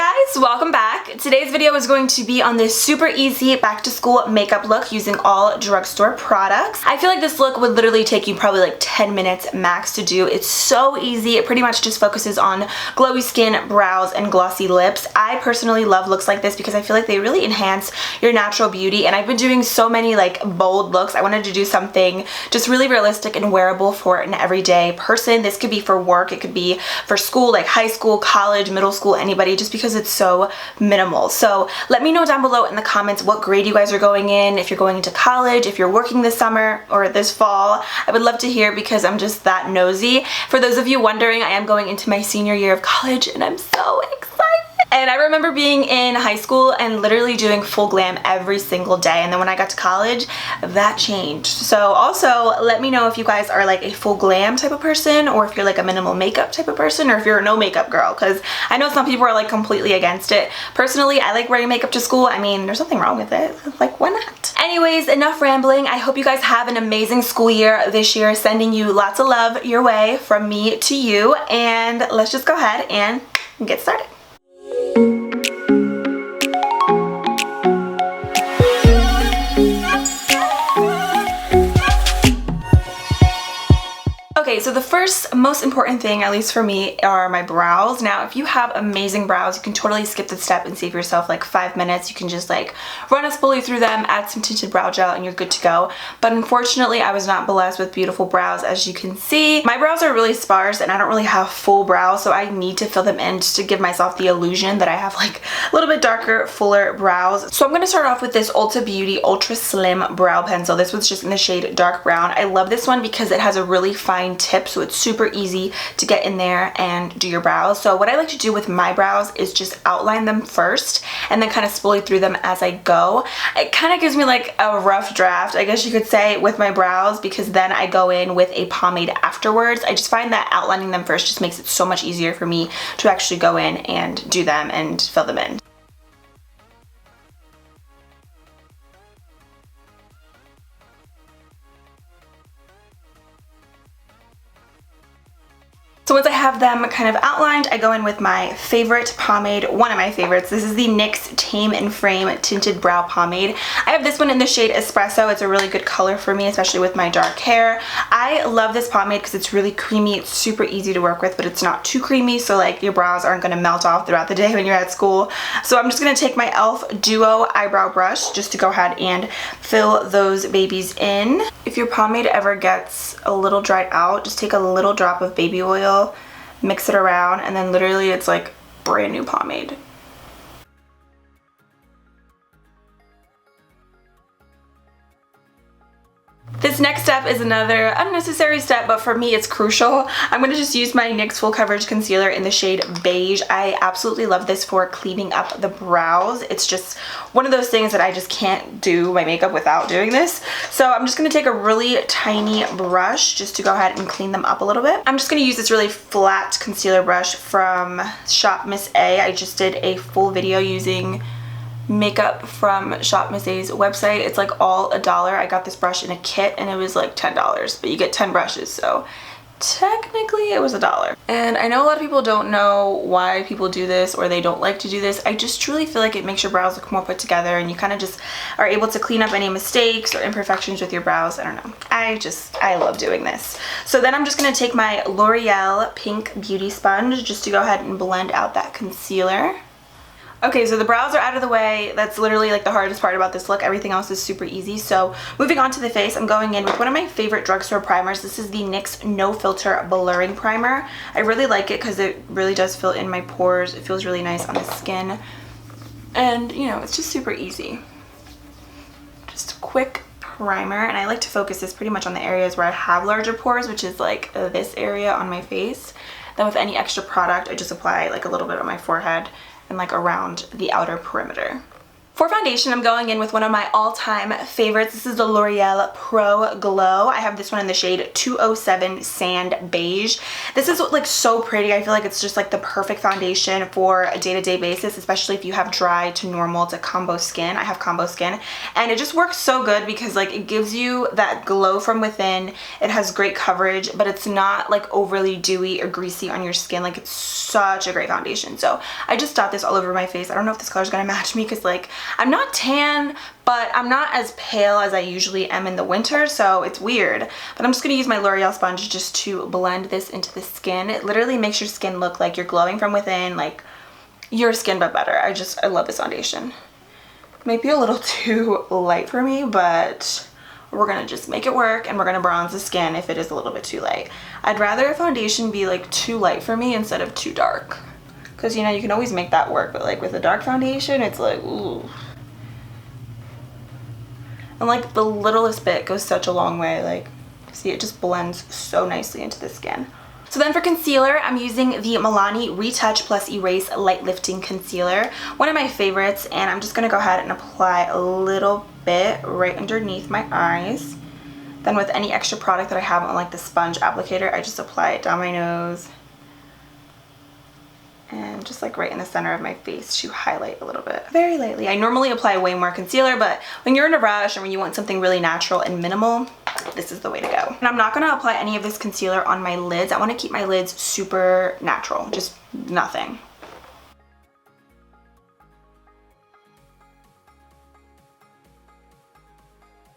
guys, welcome back. Today's video is going to be on this super easy back to school makeup look using all drugstore products. I feel like this look would literally take you probably like 10 minutes max to do. It's so easy. It pretty much just focuses on glowy skin, brows, and glossy lips. I personally love looks like this because I feel like they really enhance your natural beauty, and I've been doing so many like bold looks. I wanted to do something just really realistic and wearable for an everyday person. This could be for work, it could be for school, like high school, college, middle school, anybody, just because it's so minimal. So let me know down below in the comments what grade you guys are going in, if you're going into college, if you're working this summer or this fall. I would love to hear because I'm just that nosy. For those of you wondering, I am going into my senior year of college and I'm so excited. And I remember being in high school and literally doing full glam every single day, and then when I got to college, that changed. So also let me know if you guys are like a full glam type of person, or if you're like a minimal makeup type of person, or if you're a no makeup girl, because I know some people are like completely against it. Personally, I like wearing makeup to school. I mean, there's nothing wrong with it. Like, why not? Anyways, enough rambling. I hope you guys have an amazing school year this year, sending you lots of love your way from me to you, and let's just go ahead and get started. Okay, so the first most important thing, at least for me, are my brows. Now, if you have amazing brows, you can totally skip this step and save yourself like 5 minutes. You can just like run a spoolie through them, add some tinted brow gel, and you're good to go. But unfortunately, I was not blessed with beautiful brows, as you can see. My brows are really sparse and I don't really have full brows, so I need to fill them in just to give myself the illusion that I have like a little bit darker, fuller brows. So I'm going to start off with this Ulta Beauty Ultra Slim Brow Pencil. This was just in the shade dark brown. I love this one because it has a really fine tip, so it's super easy to get in there and do your brows. So what I like to do with my brows is just outline them first and then kind of spoolie through them as I go. It kind of gives me like a rough draft, I guess you could say, with my brows, because then I go in with a pomade afterwards. I just find that outlining them first just makes it so much easier for me to actually go in and do them and fill them in. So once I have them kind of outlined, I go in with my favorite pomade, one of my favorites. This is the NYX Tame and Frame Tinted Brow Pomade. I have this one in the shade Espresso. It's a really good color for me, especially with my dark hair. I love this pomade because it's really creamy. It's super easy to work with, but it's not too creamy, so like your brows aren't going to melt off throughout the day when you're at school. So I'm just going to take my e.l.f. Duo eyebrow brush just to go ahead and fill those babies in. If your pomade ever gets a little dried out, just take a little drop of baby oil, mix it around, and then literally it's like brand new pomade. This next step is another unnecessary step, but for me it's crucial. I'm going to just use my NYX Full Coverage Concealer in the shade Beige. I absolutely love this for cleaning up the brows. It's just one of those things that I just can't do my makeup without doing this. So I'm just going to take a really tiny brush just to go ahead and clean them up a little bit. I'm just going to use this really flat concealer brush from Shop Miss A. I just did a full video using makeup from Shop Miss A's website. It's like all $1. I got this brush in a kit and it was like $10, but you get 10 brushes, so technically it was $1. And I know a lot of people don't know why people do this, or they don't like to do this. I just truly feel like it makes your brows look more put together, and you kind of just are able to clean up any mistakes or imperfections with your brows. I don't know. I love doing this. So then I'm just going to take my L'Oreal Pink Beauty Sponge just to go ahead and blend out that concealer. Okay, so the brows are out of the way. That's literally like the hardest part about this look. Everything else is super easy. So moving on to the face, I'm going in with one of my favorite drugstore primers. This is the NYX No Filter Blurring Primer. I really like it because it really does fill in my pores. It feels really nice on the skin. And, you know, it's just super easy. Just a quick primer. And I like to focus this pretty much on the areas where I have larger pores, which is like this area on my face. Then with any extra product, I just apply like a little bit on my forehead and like around the outer perimeter. For foundation, I'm going in with one of my all-time favorites. This is the L'Oreal Pro Glow. I have this one in the shade 207 Sand Beige. This is like so pretty. I feel like it's just like the perfect foundation for a day-to-day basis, especially if you have dry to normal to combo skin. I have combo skin, and it just works so good because like it gives you that glow from within. It has great coverage, but it's not like overly dewy or greasy on your skin. Like, it's such a great foundation. So I just dot this all over my face. I don't know if this color is gonna match me because like I'm not tan, but I'm not as pale as I usually am in the winter, so it's weird. But I'm just gonna use my L'Oreal sponge just to blend this into the skin. It literally makes your skin look like you're glowing from within, like your skin but better. I love this foundation. Might be a little too light for me, but we're gonna just make it work, and we're gonna bronze the skin if it is a little bit too light. I'd rather a foundation be like too light for me instead of too dark. Because, you know, you can always make that work, but like with a dark foundation, it's like, ooh. And like the littlest bit goes such a long way. Like, see, it just blends so nicely into the skin. So then for concealer, I'm using the Milani Retouch Plus Erase Light Lifting Concealer. One of my favorites, and I'm just gonna go ahead and apply a little bit right underneath my eyes. Then with any extra product that I have on like the sponge applicator, I just apply it down my nose. And just like right in the center of my face to highlight a little bit. Very lightly. I normally apply way more concealer, but when you're in a rush or when you want something really natural and minimal, this is the way to go. And I'm not gonna apply any of this concealer on my lids. I wanna keep my lids super natural, just nothing.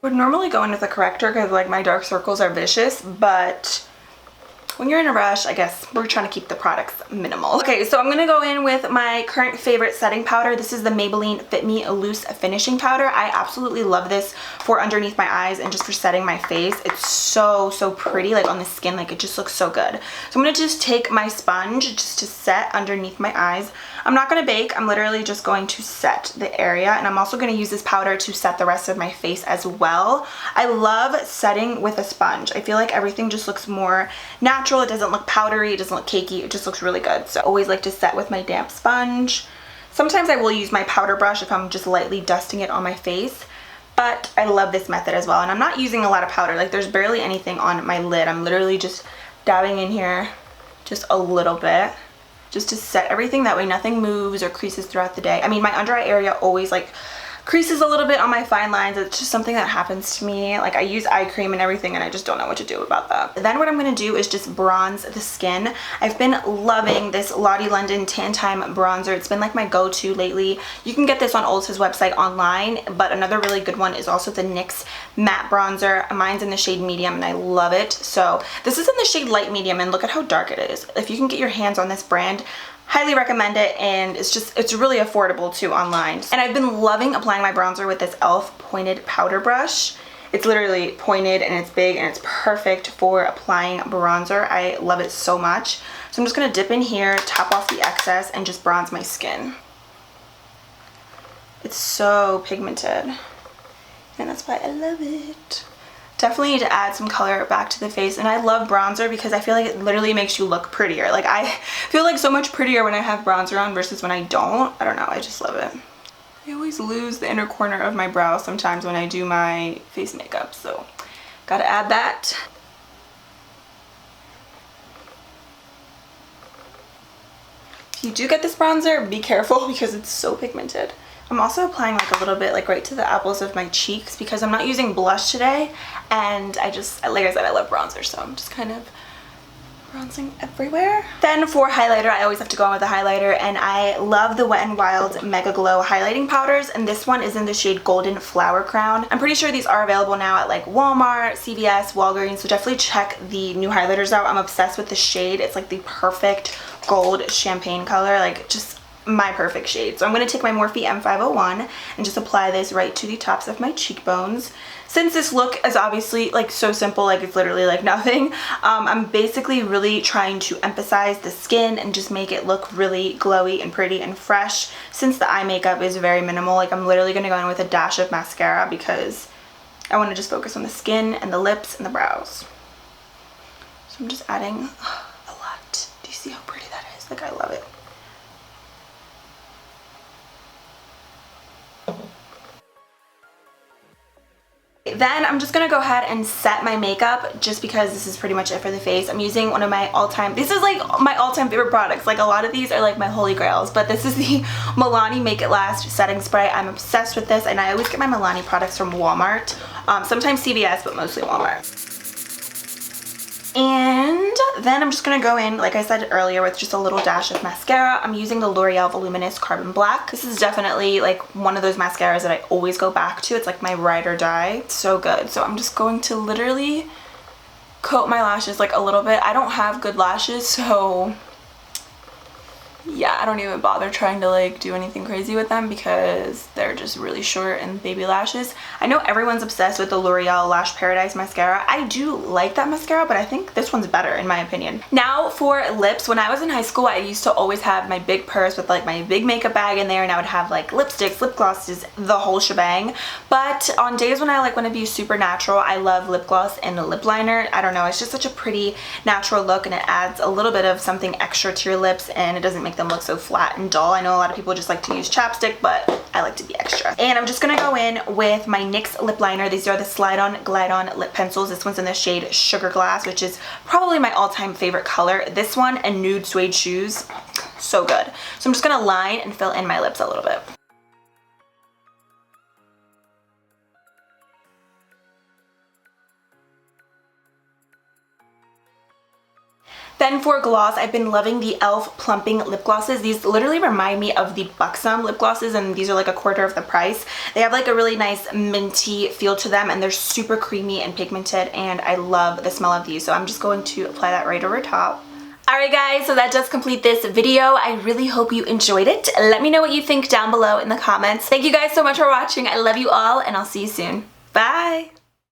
Would normally go in with a corrector because like my dark circles are vicious, but when you're in a rush, I guess we're trying to keep the products minimal. Okay, so I'm gonna go in with my current favorite setting powder. This is the Maybelline Fit Me Loose Finishing Powder. I absolutely love this for underneath my eyes and just for setting my face. It's so pretty, like on the skin, like it just looks so good. So I'm gonna just take my sponge just to set underneath my eyes. I'm not gonna bake, I'm literally just going to set the area, and I'm also gonna use this powder to set the rest of my face as well. I love setting with a sponge. I feel like everything just looks more natural. It doesn't look powdery, it doesn't look cakey, it just looks really good. So I always like to set with my damp sponge. Sometimes I will use my powder brush if I'm just lightly dusting it on my face, but I love this method as well. And I'm not using a lot of powder, like there's barely anything on my lid. I'm literally just dabbing in here just a little bit, just to set everything, that way nothing moves or creases throughout the day. I mean, my under eye area always like creases a little bit on my fine lines. It's just something that happens to me. Like I use eye cream and everything, and I just don't know what to do about that. Then what I'm gonna do is just bronze the skin. I've been loving this Lottie London Tan Time bronzer. It's been like my go-to lately. You can get this on Ulta's website online, but another really good one is also the NYX Matte Bronzer. Mine's in the shade medium and I love it. So this is in the shade light medium, and look at how dark it is. If you can get your hands on this brand, highly recommend it, and it's really affordable too online. And I've been loving applying my bronzer with this e.l.f. pointed powder brush. It's literally pointed and it's big and it's perfect for applying bronzer. I love it so much. So I'm just gonna dip in here, top off the excess, and just bronze my skin. It's so pigmented, and that's why I love it. Definitely need to add some color back to the face, and I love bronzer because I feel like it literally makes you look prettier. Like I feel like so much prettier when I have bronzer on versus when I don't. I don't know, I just love it. I always lose the inner corner of my brow sometimes when I do my face makeup, so gotta add that. If you do get this bronzer, be careful because it's so pigmented. I'm also applying like a little bit like right to the apples of my cheeks because I'm not using blush today, and I just, like I said, I love bronzer, so I'm just kind of bronzing everywhere. Then for highlighter, I always have to go on with a highlighter, and I love the Wet n Wild Mega Glow highlighting powders, and this one is in the shade Golden Flower Crown. I'm pretty sure these are available now at like Walmart, CVS, Walgreens, so definitely check the new highlighters out. I'm obsessed with the shade. It's like the perfect gold champagne color, like just my perfect shade. So I'm going to take my Morphe M501 and just apply this right to the tops of my cheekbones. Since this look is obviously like so simple, like it's literally like nothing, I'm basically really trying to emphasize the skin and just make it look really glowy and pretty and fresh. Since the eye makeup is very minimal, like I'm literally going to go in with a dash of mascara because I want to just focus on the skin and the lips and the brows. So I'm just adding a lot. Do you see how pretty that is? Like I love it. Then I'm just gonna go ahead and set my makeup just because this is pretty much it for the face. I'm using one of my all-time, this is like my all-time favorite products. Like a lot of these are like my holy grails, but this is the Milani Make It Last setting spray. I'm obsessed with this, and I always get my Milani products from Walmart. Sometimes CVS, but mostly Walmart. And then I'm just going to go in, like I said earlier, with just a little dash of mascara. I'm using the L'Oreal Voluminous Carbon Black. This is definitely like one of those mascaras that I always go back to. It's like my ride or die. It's so good. So I'm just going to literally coat my lashes like a little bit. I don't have good lashes, so yeah, I don't even bother trying to like do anything crazy with them because they're just really short and baby lashes. I know everyone's obsessed with the L'Oreal Lash Paradise mascara. I do like that mascara, but I think this one's better in my opinion. Now for lips, when I was in high school, I used to always have my big purse with like my big makeup bag in there, and I would have like lipsticks, lip glosses, the whole shebang. But on days when I like want to be super natural, I love lip gloss and a lip liner. I don't know, it's just such a pretty natural look, and it adds a little bit of something extra to your lips, and it doesn't make them look so flat and dull. I know a lot of people just like to use chapstick, but I like to be extra. And I'm just gonna go in with my NYX lip liner. These are the Slide On Glide On lip pencils. This one's in the shade Sugar Glass, which is probably my all-time favorite color. This one and Nude Suede Shoes, so good. So I'm just gonna line and fill in my lips a little bit. Then for gloss, I've been loving the e.l.f. Plumping lip glosses. These literally remind me of the Buxom lip glosses, and these are like a quarter of the price. They have like a really nice minty feel to them, and they're super creamy and pigmented, and I love the smell of these. So I'm just going to apply that right over top. Alright guys, so that does complete this video. I really hope you enjoyed it. Let me know what you think down below in the comments. Thank you guys so much for watching. I love you all, and I'll see you soon. Bye!